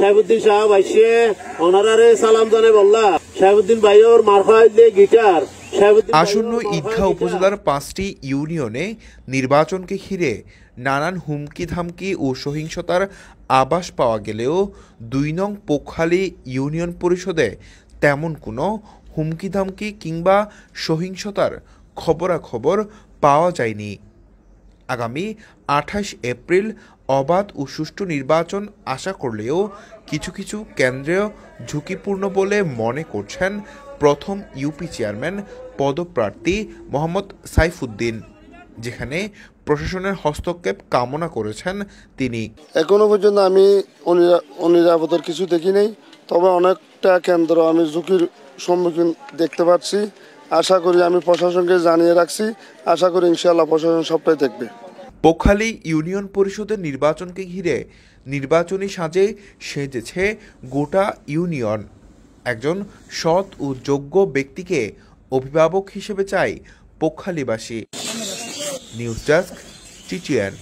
সাহেবুদ্দিন সাহেব আইসে ওনারে সালাম জানে বললা সাহেবুদ্দিন ভাইওর মারফাইলে গিটার। আসন্ন ঈদগাঁ উপজেলার 5টি ইউনিয়নে নির্বাচনকে ঘিরে নানান হুমকি ধামকি ও সহিংসতার আভাস পাওয়া গেলেও 2 নং পোখালী ইউনিয়ন পরিষদে তেমন কোনো হুমকি ধামকি কিংবা সহিংসতার খবরাখবর পাওয়া যায়নি। আগামী 28 এপ্রিল অবাধ ও সুষ্ঠু নির্বাচন আশা করলেও কিছু কিছু কেন্দ্রেও ঝুঁকিপূর্ণ বলে মনে করছেন প্রথম ইউপি চেয়ারম্যান পদপ্রার্থী মোহাম্মদ সাইফুদ্দিন, যেখানে প্রশাসনের হস্তক্ষেপ কামনা করেছেন তিনি। এখনো পর্যন্ত আমি অনিরাপদের কিছু দেখি নাই, তবে অনেকটা কেন্দ্র আমি ঝুঁকির সম্মুখীন দেখতে পাচ্ছি। আশা করি আমি প্রশাসনকে জানিয়ে রাখছি, আশা করি ইনশাআল্লাহ প্রশাসন সবটাই দেখবে। পোখালী ইউনিয়ন পরিষদের নির্বাচনকে ঘিরে নির্বাচনী সাজে সেজেছে গোটা ইউনিয়ন। একজন সৎ ও যোগ্য ব্যক্তিকে অভিভাবক হিসেবে চাই পোখালীবাসী। News desk, TTN.